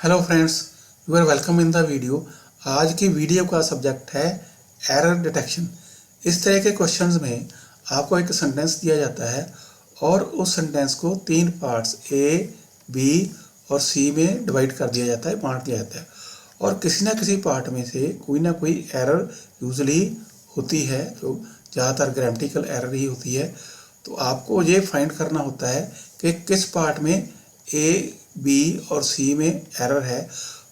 Hello friends, you are welcome in the video. आज की video का सब्जेक्ट है एरर डिटेक्शन। इस तरह के क्वेश्चंस में आपको एक सेंटेंस दिया जाता है और उस सेंटेंस को तीन पार्ट्स ए, बी और सी में डिवाइड कर दिया जाता है, बांट दिया जाता है। और किसी ना किसी पार्ट में से कोई ना कोई एरर यूजुअली होती है, जो ज़्यादातर ग्रामेटिकल एरर ही होती है। तो आपको ये फाइंड करना होता है कि किस पार्ट में ए, बी और सी में एरर है,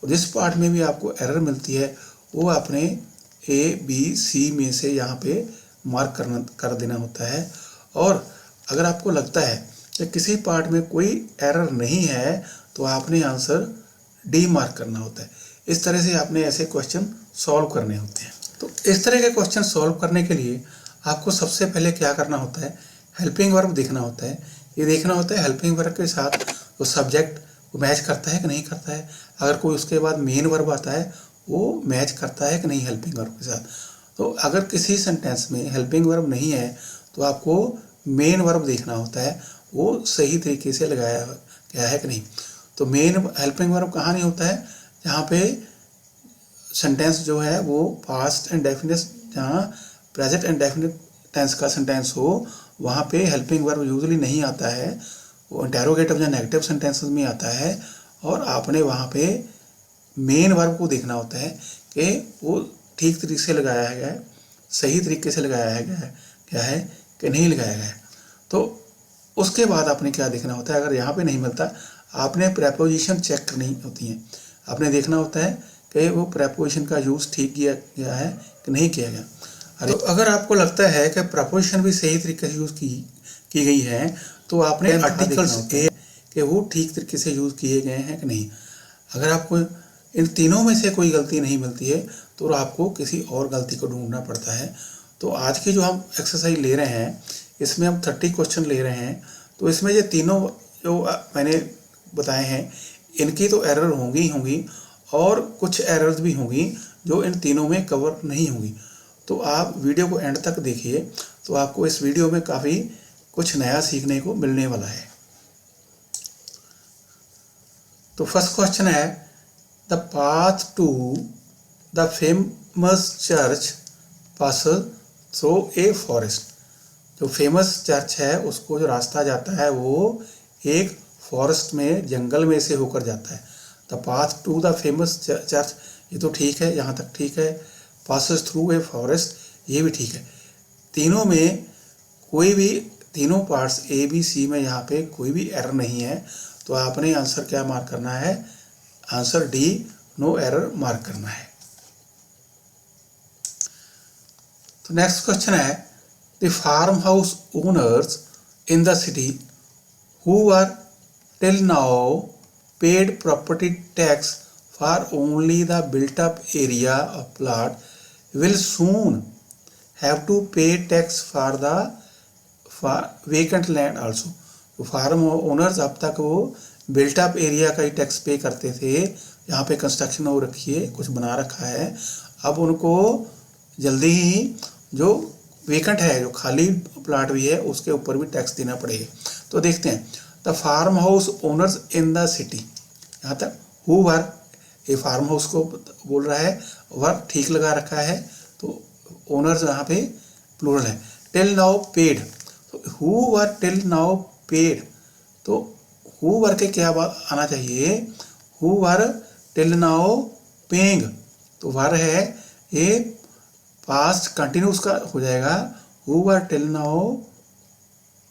और जिस पार्ट में भी आपको एरर मिलती है वो आपने ए, बी, सी में से यहाँ पे मार्क कर देना होता है। और अगर आपको लगता है कि किसी पार्ट में कोई एरर नहीं है तो आपने आंसर डी मार्क करना होता है। इस तरह से आपने ऐसे क्वेश्चन सॉल्व करने होते हैं। तो इस तरह के क्वेश्चन सॉल्व करने के लिए आपको सबसे पहले क्या करना होता है, हेल्पिंग वर्ब देखना होता है। ये देखना होता है हेल्पिंग वर्ब के साथ वो सब्जेक्ट वो मैच करता है कि नहीं करता है। अगर कोई उसके बाद मेन वर्ब आता है वो मैच करता है कि नहीं हेल्पिंग वर्ब के साथ। तो अगर किसी सेंटेंस में हेल्पिंग वर्ब नहीं है तो आपको मेन वर्ब देखना होता है वो सही तरीके से लगाया गया है कि नहीं। तो मेन हेल्पिंग वर्ब कहाँ नहीं होता है, जहाँ पे सेंटेंस जो है वो पास्ट एंड डेफिनेट, जहाँ प्रेजेंट एंड डेफिनेट टेंस का सेंटेंस हो वहाँ पे हेल्पिंग वर्ब यूजुअली नहीं आता है। वो इंटेरोगेटिव या नेगेटिव सेंटेंसेस में आता है और आपने वहाँ पे मेन वर्ब को देखना होता है कि वो ठीक तरीके से लगाया है, सही तरीके से लगाया गया है कि नहीं लगाया गया है। तो उसके बाद आपने क्या देखना होता है, अगर यहाँ पे नहीं मिलता आपने प्रेपोजिशन चेक करनी होती है। आपने देखना होता है कि वो प्रेपोजिशन का यूज़ ठीक किया गया है कि नहीं किया गया। तो अगर आपको लगता है कि प्रपोजिशन भी सही तरीके से यूज़ की गई है तो आपने आर्टिकल्स कि वो ठीक तरीके से यूज़ किए गए हैं कि नहीं। अगर आपको इन तीनों में से कोई गलती नहीं मिलती है तो आपको किसी और गलती को ढूंढना पड़ता है। तो आज की जो हम एक्सरसाइज ले रहे हैं इसमें हम 30 क्वेश्चन ले रहे हैं। तो इसमें ये तीनों जो मैंने बताए हैं इनकी तो एरर होंगी ही होंगी और कुछ एरर्स भी होंगी जो इन तीनों में कवर नहीं होंगी। तो आप वीडियो को एंड तक देखिए तो आपको इस वीडियो में काफ़ी कुछ नया सीखने को मिलने वाला है। तो फर्स्ट क्वेश्चन है, the path to the famous church passes through a forest. जो फेमस चर्च है उसको जो रास्ता जाता है वो एक फॉरेस्ट में, जंगल में से होकर जाता है। The path to the famous church, ये तो ठीक है, यहाँ तक ठीक है। पासेस थ्रू ए फॉरेस्ट, ये भी ठीक है। तीनों में कोई भी, तीनों पार्ट्स ए, बी, सी में यहाँ पे कोई भी एरर नहीं है। तो आपने आंसर क्या मार्क करना है, answer D no error mark करना है। तो नेक्स्ट क्वेश्चन है, the farm house owners in the city who are till now paid property tax for only the built up area of plot will soon have to pay tax for the vacant land also। तो farm owners अब तक वो built up area का ही tax पे करते थे, यहाँ पे कंस्ट्रक्शन हो रखी है, कुछ बना रखा है। अब उनको जल्दी ही जो वेकेंट है, जो खाली प्लाट भी है, उसके ऊपर भी टैक्स देना पड़ेगा। तो देखते हैं, the farm house owners in the city, यहाँ तक हु वर, ये फार्म हाउस को बोल रहा है, वर्ब ठीक लगा रखा है तो ओनर्स यहाँ पे प्लूरल है। टिल नाउ पेड, तो who were till now paid, तो हु वर के क्या आना चाहिए, who were till now paying, तो वर है ये पास्ट कंटिन्यूस का हो जाएगा, who were till now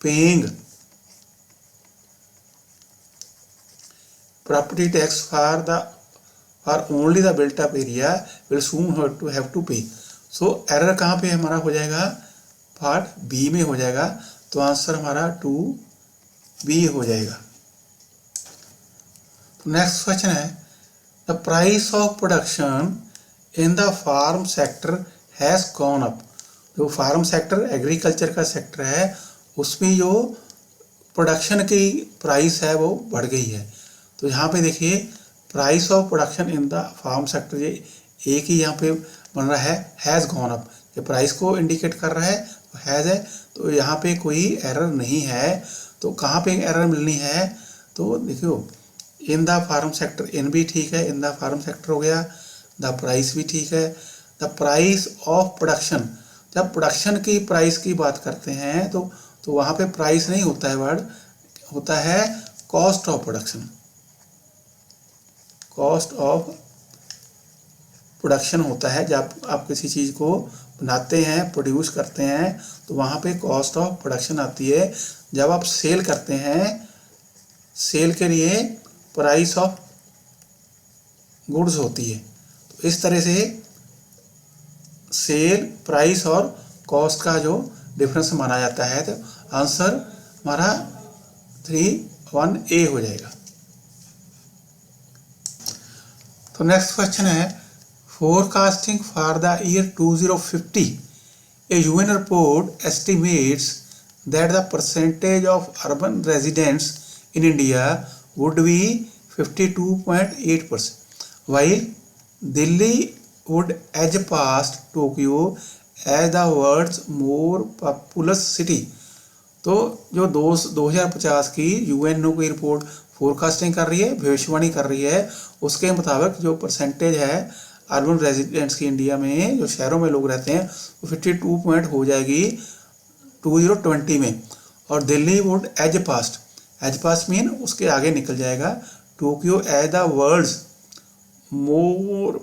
paying property tax for the और only the built up area will soon have to pay. So error कहाँ पे हमारा हो जाएगा, पार्ट बी में हो जाएगा। तो आंसर हमारा 2B हो जाएगा। तो नेक्स्ट क्वेश्चन है, the price of production in the farm sector has gone up. जो फार्म सेक्टर एग्रीकल्चर का सेक्टर है उसमें जो प्रोडक्शन की प्राइस है वो बढ़ गई है। तो यहाँ पे देखिए price of production in the farm sector, ये एक ही यहाँ पे बन रहा है, हैज़ गॉन अप, ये प्राइस को इंडिकेट कर रहा है, तो हैज़ है, तो यहाँ पे कोई एरर नहीं है। तो कहाँ पे एरर मिलनी है, तो देखियो इन द फार्म सेक्टर, इन भी ठीक है, इन द फार्म सेक्टर हो गया। द प्राइस भी ठीक है। द प्राइस ऑफ प्रोडक्शन, जब प्रोडक्शन की प्राइस की बात करते हैं तो वहाँ पे प्राइस नहीं होता है, वर्ड होता है cost of production. Cost of production होता है जब आप किसी चीज़ को बनाते हैं, प्रोड्यूस करते हैं, तो वहाँ पे कॉस्ट ऑफ प्रोडक्शन आती है। जब आप सेल करते हैं, सेल के लिए प्राइस ऑफ गुड्स होती है। तो इस तरह से सेल प्राइस और कॉस्ट का जो डिफरेंस माना जाता है। तो आंसर हमारा 3(1)A हो जाएगा। तो नेक्स्ट क्वेश्चन है forecasting for the year 2050। A UN report estimates that the percentage of urban residents in India would be 52.8%, while Delhi would edge past Tokyo as the world's more populous city। तो जो 2050 की UNO की report forecasting कर रही है, भविष्यवाणी कर रही है, उसके मुताबिक जो परसेंटेज है अर्बन रेजिडेंट्स की इंडिया में, जो शहरों में लोग रहते हैं, वो 52 पॉइंट हो जाएगी 2020 में। और Delhi would has passed mean उसके आगे निकल जाएगा Tokyo as the world's more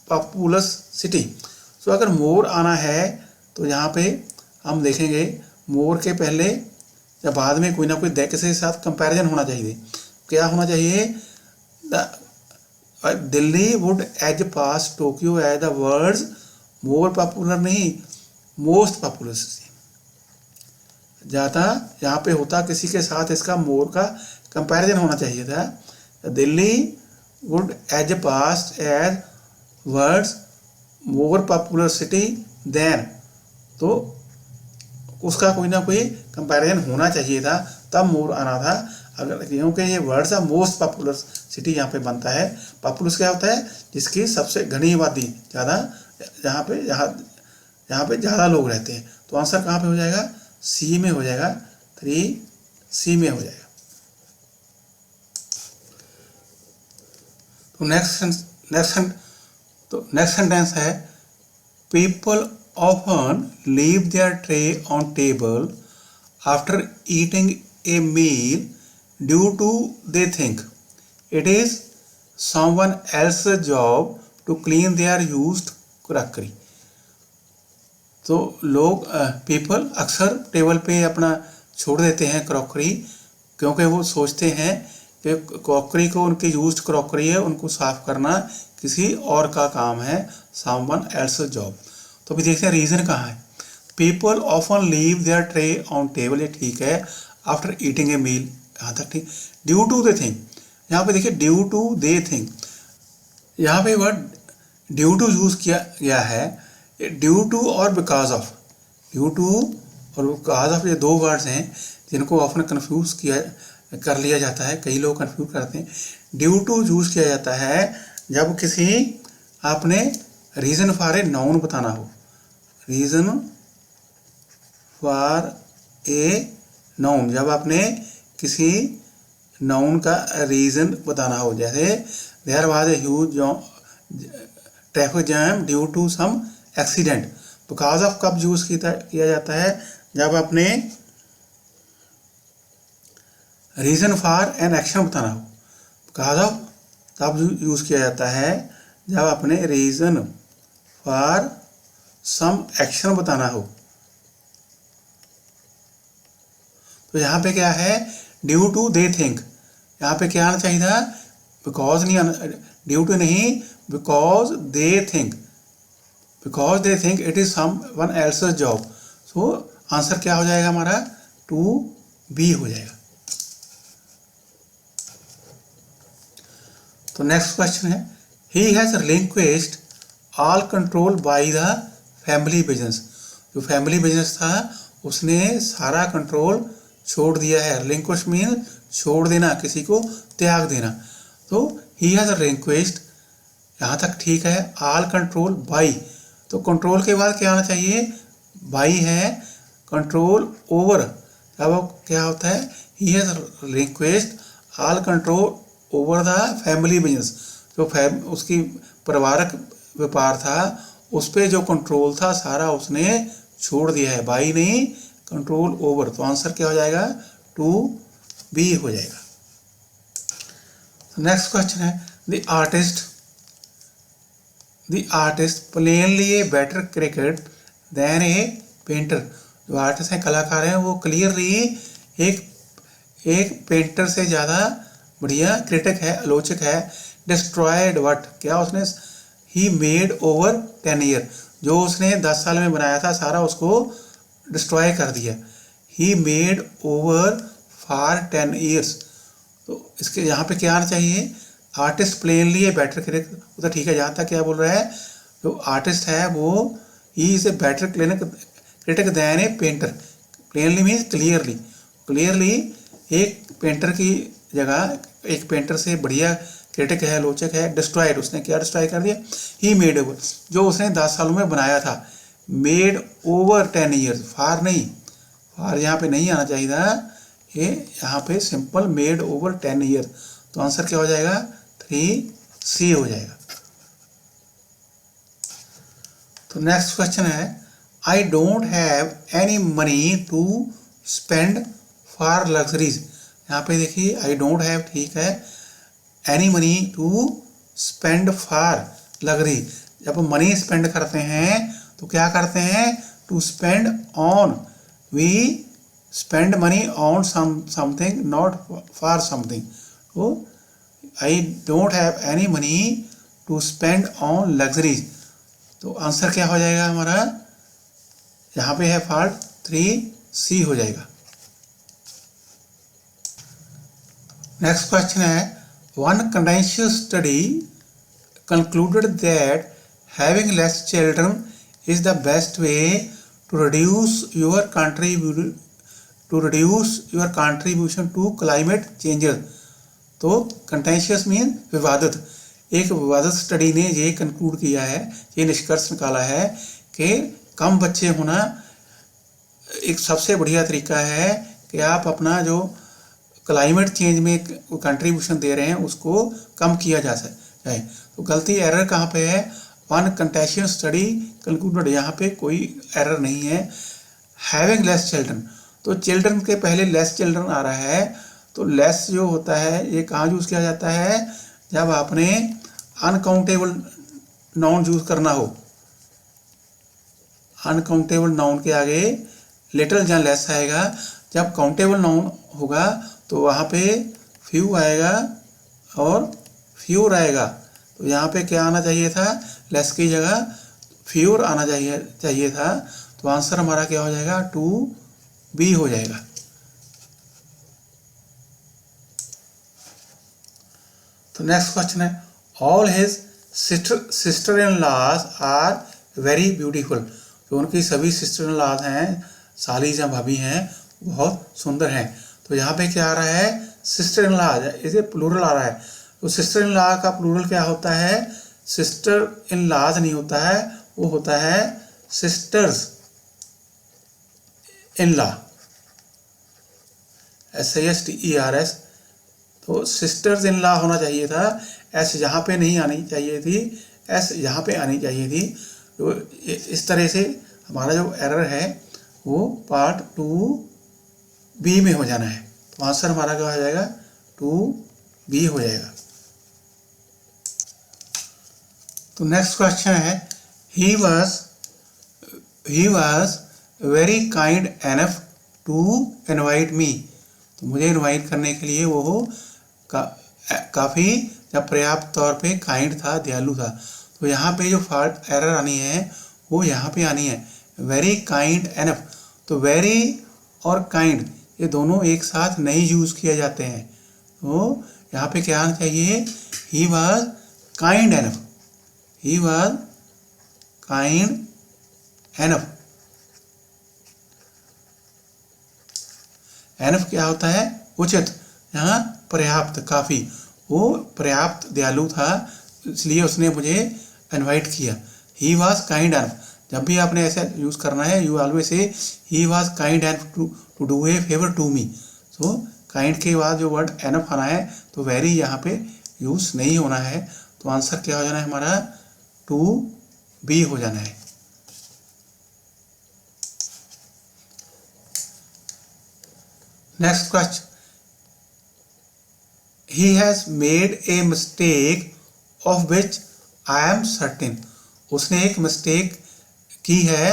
populous city. तो अगर मोर आना है तो यहाँ पे हम देखेंगे मोर के पहले या बाद में कोई ना कोई दैट के साथ कंपैरिजन होना चाहिए। क्या होना चाहिए? Delhi would has pass Tokyo as the world's more popular, नहीं मोस्ट पॉपुलर सिटी। जाता यहाँ पे होता किसी के साथ इसका मोर का कंपैरिजन होना चाहिए था। Delhi would has passed as words more popular city than, तो उसका कोई ना कोई कंपैरिजन होना चाहिए था, तब मोर आना था। अगर क्योंकि ये वर्ड्स है मोस्ट पॉपुलर सिटी यहाँ पे बनता है। पॉपुलस क्या होता है? जिसकी सबसे घनी आबादी ज़्यादा, यहाँ पे ज़्यादा लोग रहते हैं। तो आंसर कहाँ पे हो जाएगा? सी में हो जाएगा, 3C में हो जाएगा। तो नेक्स्ट सेंटेंस है people often leave their tray on table after eating a meal due to they think it is someone else job to clean their used crockery. तो लोग पीपल अक्सर टेबल पे अपना छोड़ देते हैं क्रॉकरी, क्योंकि वो सोचते हैं कि क्रॉकरी को, उनकी यूज्ड क्रॉकरी है, उनको साफ करना किसी और का काम है, समवन एल्स जॉब। तो अभी देखते हैं रीज़न कहाँ है। People often leave their tray on table, ये ठीक है। आफ्टर ईटिंग ए मील, यहाँ तक ठीक। ड्यू टू दे थिंक, यहाँ पे देखिए ड्यू टू दे थिंक, यहाँ पे वर्ड ड्यू टू यूज़ किया गया है। ड्यू टू और बिकॉज ऑफ, ड्यू टू और बिकॉज ऑफ, ये दो वर्ड्स हैं जिनको ऑफन कंफ्यूज कर लिया जाता है। कई लोग कंफ्यूज करते हैं। ड्यू टू यूज़ किया जाता है जब किसी आपने रीज़न फॉर ए नाउन बताना हो, रीज़न फॉर ए नाउन, जब आपने किसी नाउन का रीज़न बताना हो। जैसे there was a huge traffic jam due to some accident. Because of कब यूज़ किया जाता है? जब आपने रीज़न फॉर एन एक्शन बताना हो। बिकॉज ऑफ तब यूज़ किया जाता है जब आपने रीज़न फॉर सम एक्शन बताना हो। तो यहाँ पे क्या है? ड्यू टू दे थिंक, यहाँ पे क्या आना चाहिए था? बिकॉज नहीं आना, ड्यू टू नहीं, because they think, because they think it is someone else's job. So answer क्या हो जाएगा हमारा? 2B हो जाएगा। तो नेक्स्ट क्वेश्चन है he has relinquished all control by the family business. जो फैमिली बिजनेस था उसने सारा कंट्रोल छोड़ दिया है। रिलिंक्विश मीन छोड़ देना, किसी को त्याग देना। तो ही हैज रिलिंक्विश्ड, यहाँ तक ठीक है। ऑल कंट्रोल बाय, तो कंट्रोल के बाद क्या आना चाहिए? बाय है। कंट्रोल ओवर, अब क्या होता है? He has relinquished all control over the family business, जो उसकी पारिवारिक व्यापार था उस पर जो कंट्रोल था सारा उसने छोड़ दिया है। बाई नहीं, कंट्रोल ओवर। तो आंसर क्या हो जाएगा? टू बी हो जाएगा। नेक्स्ट क्वेश्चन है, the artist plainly a better cricket than a painter. जो आर्टिस्ट हैं, कलाकार हैं, वो क्लियरली एक पेंटर से ज़्यादा बढ़िया क्रिटिक है, आलोचक है। डिस्ट्रॉयड व्हाट, क्या उसने? ही मेड ओवर 10 ईयर, जो उसने 10 साल में बनाया था सारा उसको डिस्ट्रॉय कर दिया। He made over for 10 years. तो इसके यहाँ पे क्या आना चाहिए? Artist plainly a better critic, तो ठीक है। जहाँ तक क्या बोल रहा है, जो आर्टिस्ट है वो he is a better critic than a painter. Plainly means clearly एक पेंटर की जगह एक पेंटर से बढ़िया क्रिटिक है, आलोचक है। डिस्ट्रॉयड, उसने क्या डिस्ट्रॉय कर दिया? ही मेड ओवर, जो उसने 10 सालों में बनाया था। मेड ओवर 10 ईयर्स, फार नहीं, फार यहाँ पे नहीं आना चाहिए था, ये यहाँ पे सिंपल मेड ओवर 10 ईयर। तो आंसर क्या हो जाएगा? 3C हो जाएगा। तो नेक्स्ट क्वेश्चन है, I don't have any money to spend for luxuries. यहाँ पे देखिए, आई डोंट हैव, ठीक है, any money to spend for luxury. जब मनी स्पेंड करते हैं तो क्या करते हैं? To spend on, we spend money on something, not for something. तो I don't have any money to spend on luxuries. तो आंसर क्या हो जाएगा हमारा? यहाँ पे है फॉल्ट, 3C हो जाएगा। नेक्स्ट क्वेश्चन है, one contentious study concluded that having less children is the best way to reduce your contribution to climate changes। तो contentious mean विवादित। एक विवादित स्टडी ने ये कंक्लूड किया है, ये निष्कर्ष निकाला है कि कम बच्चे होना एक सबसे बढ़िया तरीका है कि आप अपना जो क्लाइमेट चेंज में कंट्रीब्यूशन दे रहे हैं उसको कम किया जा जाए। तो गलती, एरर कहाँ पे है? वन कंटेंशियस स्टडी कंक्लूडेड, यहाँ पे कोई एरर नहीं है। हैविंग लेस चिल्ड्रन, तो चिल्ड्रन के पहले लेस चिल्ड्रन आ रहा है। तो लेस जो होता है ये कहाँ यूज़ किया जाता है? जब आपने अनकाउंटेबल नाउन यूज़ करना हो। अनकाउंटेबल नाउन के आगे लिटिल या लेस आएगा। जब काउंटेबल नाउन होगा तो वहाँ पे फ्यू आएगा और फ्यूर आएगा। तो यहाँ पे क्या आना चाहिए था? लेस की जगह फ्यूर आना चाहिए था। तो आंसर हमारा क्या हो जाएगा? 2B हो जाएगा। तो नेक्स्ट क्वेश्चन है, all his sister in laws are very beautiful. तो उनकी सभी सिस्टर इन लॉज हैं, साली या भाभी हैं, बहुत सुंदर हैं। तो यहाँ पे क्या आ रहा है? सिस्टर इन लॉज, इसे प्लूरल आ रहा है। तो सिस्टर इन लॉ का प्लूरल क्या होता है? सिस्टर इन लॉज नहीं होता है, वो होता है सिस्टर्स इन लॉ, SISTERS। तो सिस्टर्स इन लॉ होना चाहिए था, S यहाँ पे नहीं आनी चाहिए थी, S यहाँ पे आनी चाहिए थी। तो इस तरह से हमारा जो एरर है वो पार्ट 2B में हो जाना है। तो आंसर हमारा क्या हो जाएगा? 2B हो जाएगा। तो नेक्स्ट क्वेश्चन है, he was very kind enough to invite me. तो मुझे इनवाइट करने के लिए वो काफ़ी या पर्याप्त तौर पे काइंड था, दयालु था। तो यहाँ पे जो फॉल्ट एरर आनी है वो यहाँ पे आनी है, वेरी काइंड एनफ। तो वेरी और काइंड ये दोनों एक साथ नहीं यूज़ किए जाते हैं। तो यहाँ पे क्या आना चाहिए? ही was kind enough, he was kind enough. Enough क्या होता है? उचित, यहाँ पर्याप्त, काफ़ी। वो पर्याप्त दयालु था इसलिए उसने मुझे इनवाइट किया। ही वॉज काइंड एनफ, जब भी आपने ऐसा यूज़ करना है, you always say he was kind enough to do a favour to me. So kind के बाद जो वर्ड एनफ आना है तो वेरी यहाँ पे यूज नहीं होना है। तो आंसर क्या हो जाना है हमारा 2B हो जाना है। Next question, he has made a mistake of which I am certain. उसने एक मिस्टेक की है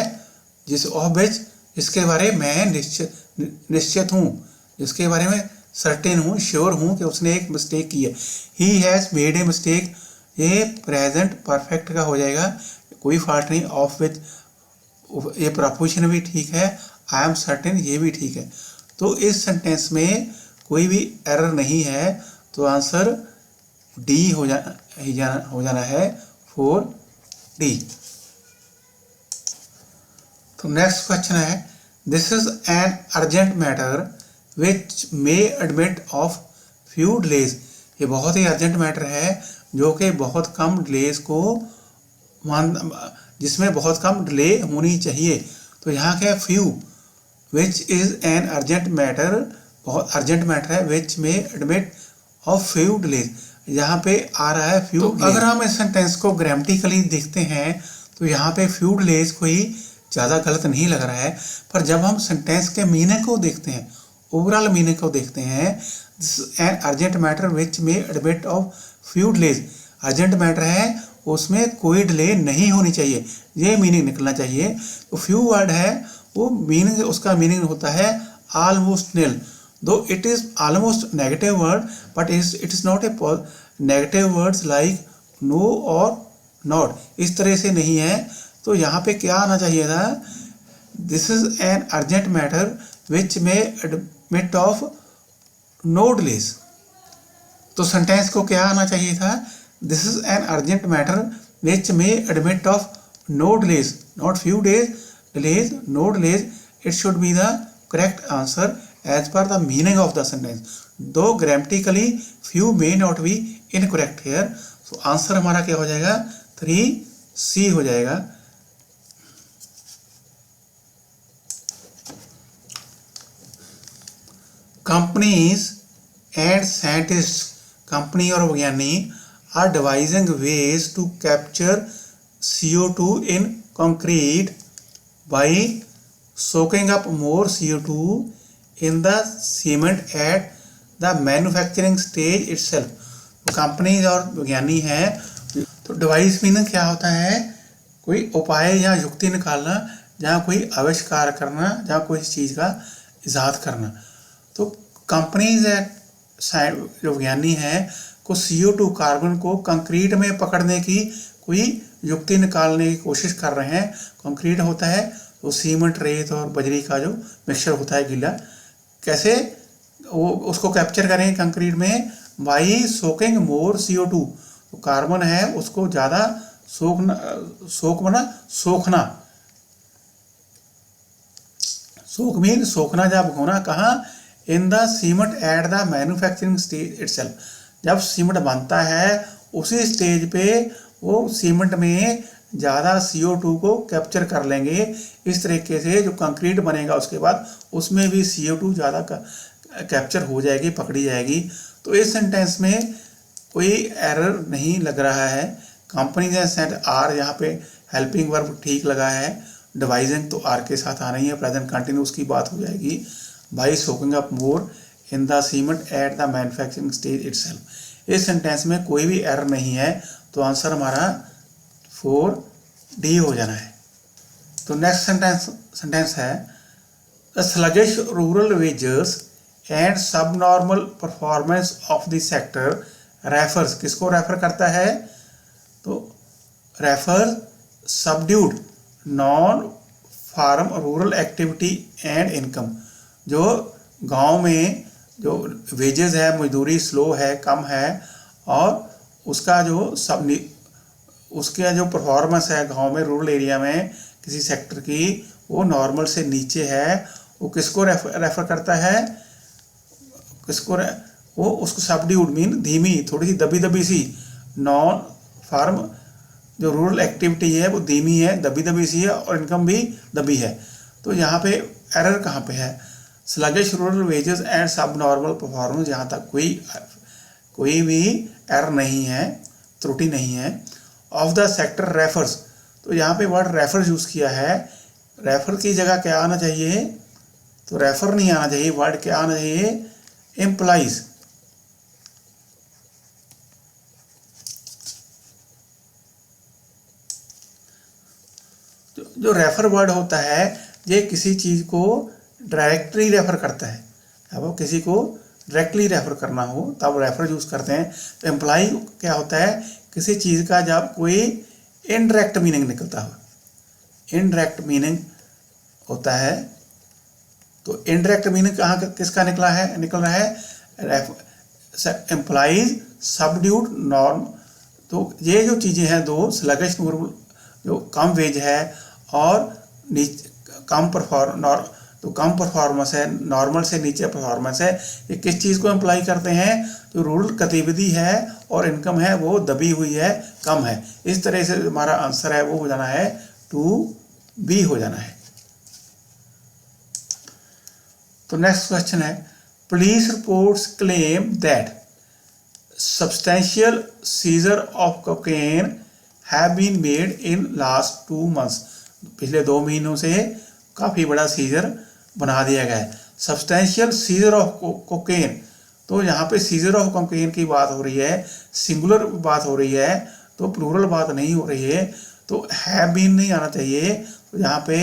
जिस ऑफ विच जिसके बारे में निश्चित हूँ, जिसके बारे में सर्टेन हूँ, श्योर हूँ कि उसने एक मिस्टेक की है। He has made a mistake, ये प्रेजेंट परफेक्ट का हो जाएगा, कोई फॉल्ट नहीं। ऑफ विच ये प्रपोजिशन भी ठीक है, आई एम सर्टेन ये भी ठीक है। तो इस सेंटेंस में कोई भी एरर नहीं है, तो आंसर डी हो जाना है 4D। तो नेक्स्ट क्वेश्चन है, this is an urgent matter which may admit of few delays. ये बहुत ही अर्जेंट मैटर है जो कि बहुत कम डिलेज को जिसमें बहुत कम डिले होनी चाहिए। तो यहाँ क्या है, few, which is an urgent matter, बहुत अर्जेंट मैटर है, विच मे एडमिट ऑफ फ्यू डिलेज, यहाँ पे आ रहा है फ्यू। तो अगर हम इस सेंटेंस को ग्रामेटिकली देखते हैं तो यहाँ पे फ्यू डिलेज कोई ज़्यादा गलत नहीं लग रहा है, पर जब हम सेंटेंस के मीनिंग को देखते हैं, ओवरऑल मीनिंग को देखते हैं, एन अर्जेंट मैटर विच में admit of few delays, urgent matter है उसमें कोई डिले नहीं होनी चाहिए, ये मीनिंग निकलना चाहिए। तो फ्यू वर्ड है वो मीनिंग, उसका मीनिंग होता है almost nil, though it is almost negative word but it is not a negative words like no और नॉट, इस तरह से नहीं है। तो यहाँ पे क्या आना चाहिए था, this is an urgent matter which में एडमिट ऑफ नो डिलेज। तो सेंटेंस को क्या आना चाहिए था, this is an urgent matter which में admit of no delays, not few days delays, no delays. It should be the correct answer as per the meaning of the sentence, though grammatically few may not be incorrect here. So answer हमारा क्या हो जाएगा, 3C हो जाएगा। Companies and scientist, company और वैज्ञानी are devising ways to capture CO2 in concrete by soaking up more CO2 in the cement at the manufacturing stage itself. Companies और वैज्ञानिक हैं, तो डिवाइस मीनिंग क्या होता है, कोई उपाय या युक्ति निकालना, जहाँ कोई आविष्कार करना, जहाँ कोई चीज़ का इजाद करना। तो कंपनीज जो वैज्ञानिक हैं को CO2 कार्बन को कंक्रीट में पकड़ने की कोई युक्ति निकालने की कोशिश कर रहे हैं। कंक्रीट होता है तो सीमेंट, रेत और बजरी का जो मिक्सचर होता है गीला, कैसे वो उसको कैप्चर करेंगे कंक्रीट में, बाई सोकिंग मोर CO2, तो कार्बन है उसको ज़्यादा सोखना, सोख मीन सोखना, जब होना कहाँ, इन the cement at the manufacturing stage itself, जब सीमेंट बनता है उसी स्टेज पे वो सीमेंट में ज़्यादा CO2 को कैप्चर कर लेंगे। इस तरीके से जो कंक्रीट बनेगा उसके बाद उसमें भी CO2 ज़्यादा कैप्चर हो जाएगी, पकड़ी जाएगी। तो इस सेंटेंस में कोई एरर नहीं लग रहा है। कंपनी सेंट आर, यहाँ पे हेल्पिंग वर्ब ठीक लगा है, डिवाइजिंग तो आर के साथ आना ही है, प्रेजेंट कंटिन्यूस की बात हो जाएगी। By soaking up more in the cement at the manufacturing stage itself, इस सेंटेंस में कोई भी एरर नहीं है, तो आंसर हमारा 4D हो जाना है। तो नेक्स्ट सेंटेंस है, the sluggish rural wages and subnormal performance of the sector refers, किसको रेफर करता है, तो refer subdued non farm rural activity and income, जो गांव में जो वेजेस है, मजदूरी स्लो है, कम है, और उसका जो उसका जो परफॉर्मेंस है गांव में, रूरल एरिया में किसी सेक्टर की, वो नॉर्मल से नीचे है, वो किसको रेफर करता है, वो उसको सबड्यूड मीन धीमी, थोड़ी सी दबी सी, नॉन फार्म जो रूरल एक्टिविटी है वो धीमी है, दबी सी है, और इनकम भी दबी है। तो यहाँ पे एरर कहाँ पे है, स्लगिश रूरल वेजेस एंड सब नॉर्मल परफॉर्मेंस, यहाँ तक कोई भी एरर नहीं है, त्रुटि नहीं है। ऑफ द सेक्टर रेफर्स, तो यहाँ पे वर्ड रेफर यूज़ किया है। रेफर की जगह क्या आना चाहिए, तो रेफर नहीं आना चाहिए, वर्ड क्या आना चाहिए, एम्प्लाइज। जो रेफर वर्ड होता है ये किसी चीज़ को डायरेक्टली रेफर करता है। अब किसी को डायरेक्टली रेफर करना हो तब रेफर यूज़ करते हैं। तो एम्प्लाई क्या होता है, किसी चीज़ का जब कोई इनडायरेक्ट मीनिंग निकलता हो, इनडायरेक्ट मीनिंग होता है। तो इनडायरेक्ट मीनिंग कहाँ किसका निकल रहा है एम्प्लाइज सबड्यूड नॉर्म। तो ये जो चीज़ें हैं दो, स्लगिश जो कम वेज है और कम परफॉर्मेंस है, नॉर्मल से नीचे परफॉर्मेंस है, ये किस चीज़ को एम्प्लाई करते हैं, जो रूरल गतिविधि है और इनकम है वो दबी हुई है, कम है। इस तरह से हमारा आंसर है वो हो जाना है 2B हो जाना है। तो नेक्स्ट क्वेश्चन है, police reports claim that substantial seizure of cocaine have been made in last 2 months। पिछले 2 महीनों से काफ़ी बड़ा सीजर बना दिया गया है। सब्सटेंशियल सीजर ऑफ कोकेन, तो यहाँ पे सीजर ऑफ कोकेन की बात हो रही है, सिंगुलर बात हो रही है, तो प्लूरल बात नहीं हो रही है। तो हैव बीन नहीं आना चाहिए, तो यहाँ पे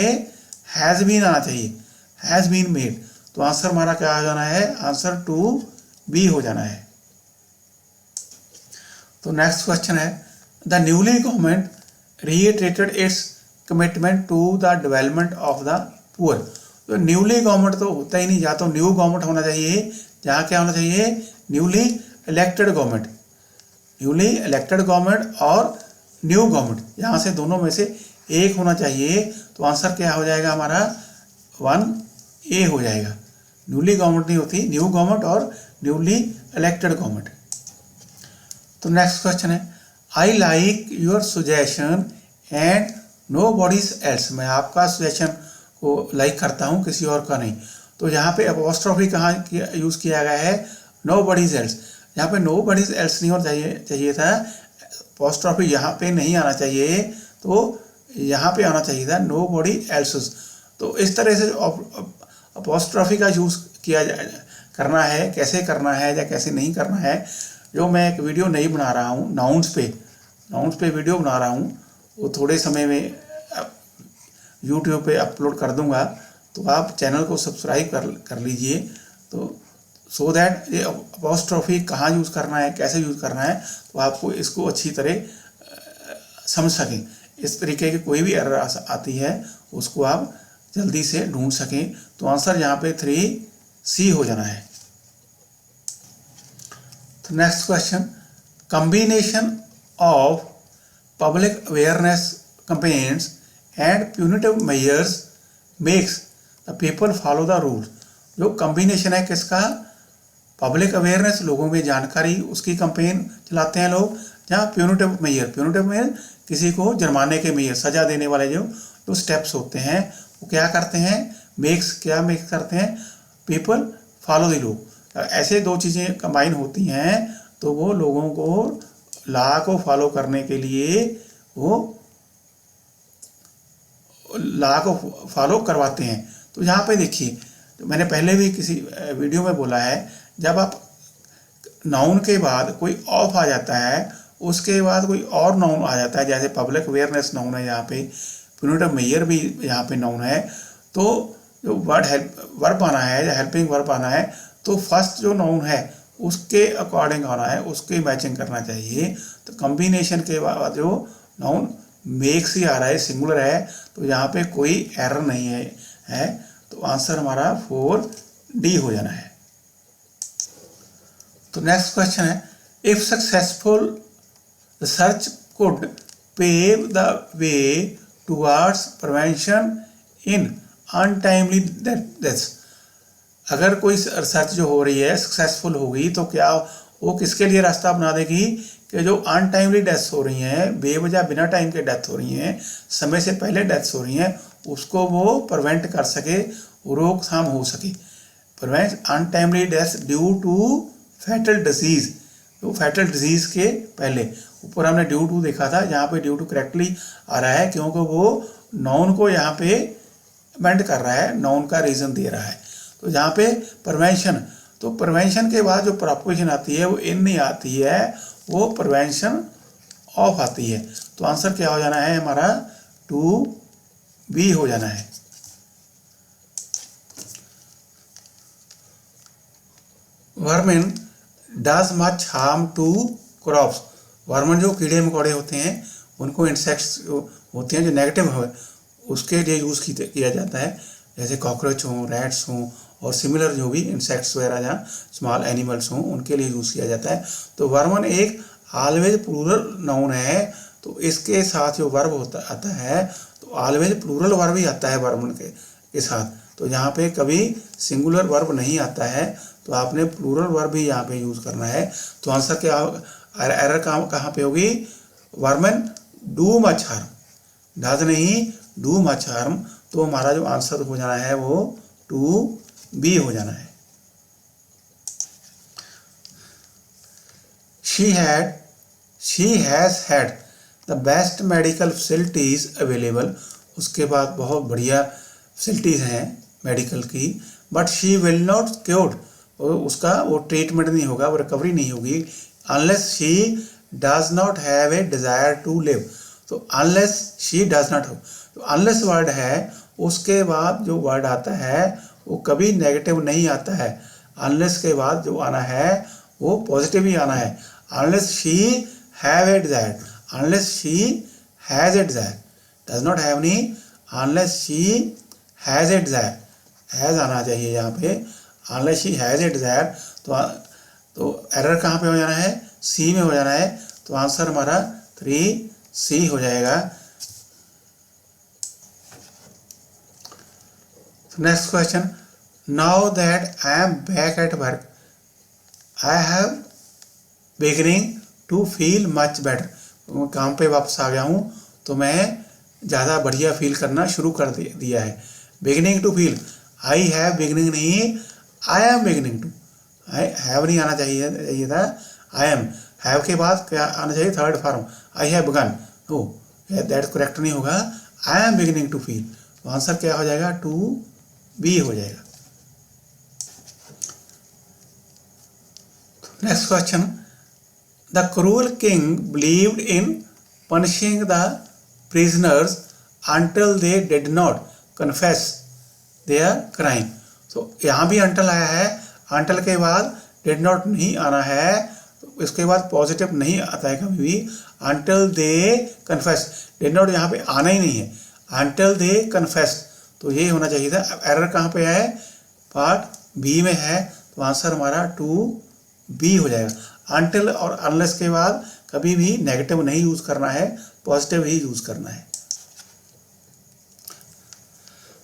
हैज़ बीन आना चाहिए, हैज़ बीन मेड। तो आंसर हमारा क्या हो जाना है, आंसर 2B हो जाना है। तो नेक्स्ट क्वेश्चन है, the newly government reiterated its commitment to the development of the poor। तो न्यूली गवर्नमेंट तो होता ही नहीं, या तो न्यू गवर्नमेंट होना चाहिए, जहाँ क्या होना चाहिए, newly elected government, newly elected government और न्यू गवर्नमेंट, यहाँ से दोनों में से एक होना चाहिए। तो आंसर क्या हो जाएगा हमारा 1A हो जाएगा। न्यूली गवर्नमेंट नहीं होती, न्यू गवर्नमेंट और न्यूली इलेक्टेड गवर्नमेंट। तो नेक्स्ट क्वेश्चन है, I like your suggestion and no bodies else. मैं आपका सजेशन को लाइक करता हूँ, किसी और का नहीं। तो यहाँ पे अपॉस्ट्रोफी कहाँ यूज़ किया गया है, नो बॉडीज एल्स। यहाँ पे नो बॉडीज एल्स नहीं होना चाहिए था, अपॉस्ट्रोफी यहाँ पे नहीं आना चाहिए, तो यहाँ पे आना चाहिए था नो बॉडी एल्स। तो इस तरह से अपॉस्ट्रोफी का यूज़ करना है, कैसे करना है या कैसे नहीं करना है, जो मैं एक वीडियो नहीं बना रहा हूँ, नाउन्स पे वीडियो बना रहा हूँ, वो थोड़े समय में यूट्यूब पे अपलोड कर दूंगा। तो आप चैनल को सब्सक्राइब कर लीजिए, तो सो दैट ये अपॉस्ट्रोफी कहाँ यूज़ करना है, कैसे यूज़ करना है, तो आपको इसको अच्छी तरह समझ सकें। इस तरीके की कोई भी एरर आती है उसको आप जल्दी से ढूंढ सकें। तो आंसर यहाँ पे 3C हो जाना है। तो next question, combination of public awareness campaigns and punitive measures makes the people follow the rules. जो कॉम्बिनेशन है किसका, पब्लिक अवेयरनेस, लोगों में जानकारी, उसकी कैंपेन चलाते हैं लोग, जहाँ प्यूनिटिव मेजर किसी को जुर्माने के मेजर, सजा देने वाले जो स्टेप्स होते हैं वो क्या करते हैं, मेक्स करते हैं, पीपल फॉलो द लोग। ऐसे दो चीज़ें कंबाइन होती हैं तो वो लोगों को लॉ को फॉलो करने के लिए वो लॉ को फॉलो करवाते हैं। तो यहाँ पे देखिए, मैंने पहले भी किसी वीडियो में बोला है, जब आप नाउन के बाद कोई ऑफ आ जाता है, उसके बाद कोई और नाउन आ जाता है, जैसे पब्लिक अवेयरनेस नाउन है, यहाँ पे प्यूनिटिव मेजर भी यहाँ पे नाउन है, तो जो वर्ब आना है या हेल्पिंग वर्ब आना है, तो फर्स्ट जो नाउन है उसके अकॉर्डिंग आना है, उसके मैचिंग करना चाहिए। तो कॉम्बिनेशन के बाद जो नाउन मेक्स ही आ रहा है, सिंगुलर है, तो यहाँ पे कोई एरर नहीं है। तो आंसर हमारा 4D हो जाना है। तो नेक्स्ट क्वेश्चन है, if successful research could pave the way towards prevention in untimely deaths. अगर कोई रिसर्च जो हो रही है सक्सेसफुल होगी तो क्या वो किसके लिए रास्ता बना देगी कि जो अनटाइमली डेथ्स हो रही हैं, बेवजह बिना टाइम के डेथ हो रही हैं, समय से पहले डेथ्स हो रही हैं, उसको वो प्रिवेंट कर सके, रोकथाम हो सके। Prevent untimely death due to fatal disease, तो फैटल डिजीज के पहले। ऊपर हमने ड्यू टू देखा था, यहाँ पे ड्यू टू करेक्टली आ रहा है क्योंकि वो नाउन को यहाँ पे अमेंड कर रहा है, नाउन का रीजन दे रहा है। तो यहाँ पे प्रिवेंशन, तो प्रिवेंशन के बाद जो प्रोपोजिशन आती है वो इन नहीं आती है, वो प्रिवेंशन ऑफ आती है। तो आंसर क्या हो जाना है हमारा 2B हो जाना है। Vermin does much harm to crops, vermin जो कीड़े मकोड़े होते हैं उनको इंसेक्ट्स होते हैं जो नेगेटिव है उसके लिए यूज़ किया जाता है, जैसे कॉकरोच हों, रैट्स हों और सिमिलर जो भी इंसेक्ट्स वगैरह जहाँ स्मॉल एनिमल्स हों उनके लिए यूज़ किया जाता है। तो वर्मन एक ऑलवेज प्लूरल नाउन है, तो इसके साथ जो वर्ब होता आता है तो ऑलवेज प्लूरल वर्ब ही आता है वर्मन के साथ। तो यहाँ पे कभी सिंगुलर वर्ब नहीं आता है, तो आपने प्लूरल वर्ब भी यहाँ पे यूज़ करना है। तो आंसर क्या, एरर कहाँ पे होगी, Varman do much harm, does नहीं डू मच हार्म। तो हमारा जो आंसर हो जाना है वो 2B हो जाना है। she has had the best medical facilities available, उसके बाद बहुत बढ़िया फैसिलिटीज़ हैं मेडिकल की, but she will not cured, उसका वो ट्रीटमेंट नहीं होगा, वो रिकवरी नहीं होगी, unless she does not have a desire to live. तो अनलेस शी डज नॉट हो, तो अनलेस वर्ड है उसके बाद जो वर्ड आता है वो कभी नेगेटिव नहीं आता है, अनलेस के बाद जो आना है वो पॉजिटिव ही आना है। Unless she have a desire, unless she has a desire, does not have नहीं, unless she has a desire, has आना चाहिए यहाँ पे, unless she has a desire. तो एरर कहाँ पे हो जाना है, सी में हो जाना है। तो आंसर हमारा 3C हो जाएगा। Next question, now that I am back at work I have beginning to feel much better, काम पे वापस आ गया हूँ तो मैं ज़्यादा बढ़िया फील करना शुरू कर दिया है। Beginning to feel, I have beginning नहीं, I am beginning to, I have नहीं आना चाहिए था, आई एम, हैव के बाद क्या आना चाहिए, third form, I have begun, no that correct नहीं होगा, I am beginning to feel. तो आंसर क्या हो जाएगा, 2B हो जाएगा। Next question, the cruel king believed in punishing the prisoners until they did not confess their crime। तो यहाँ भी until आया है, until के बाद did not नहीं आना है, तो इसके बाद पॉजिटिव नहीं आता है कभी भी, until they confess, did not यहाँ पे आना ही नहीं है, until they confess, तो ये होना चाहिए था। एरर कहाँ पे है, पार्ट बी में है, तो आंसर हमारा 2B हो जाएगा। until और unless के बाद कभी भी नेगेटिव नहीं यूज़ करना है, पॉजिटिव ही यूज़ करना है।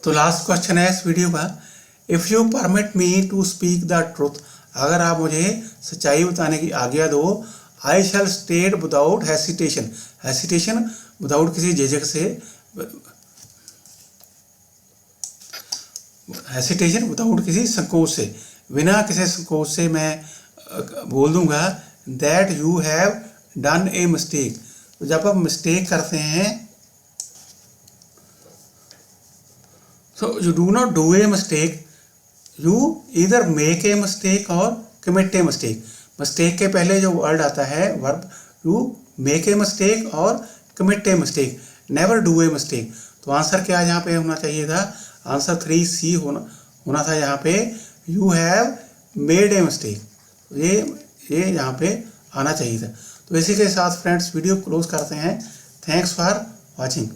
तो लास्ट क्वेश्चन है इस वीडियो का, if you permit me to speak the truth, अगर आप मुझे सच्चाई बताने की आज्ञा दो, I shall state without hesitation, hesitation without किसी झिझक से, हेसिटेशन विदाउट किसी संकोच से, बिना किसी संकोच से मैं बोल दूंगा that you have done a mistake. तो जब आप मिस्टेक करते हैं तो you do not do a mistake, you इधर मेक ए मिस्टेक और कमिट ए मिस्टेक। मिस्टेक के पहले जो वर्ड आता है verb, you make a mistake और commit a mistake, never do a mistake. तो आंसर क्या यहाँ पे होना चाहिए था, आंसर 3C होना था यहाँ पे, you have made a mistake, ये यहाँ पे आना चाहिए था। तो इसी के साथ फ्रेंड्स वीडियो क्लोज करते हैं। Thanks for watching.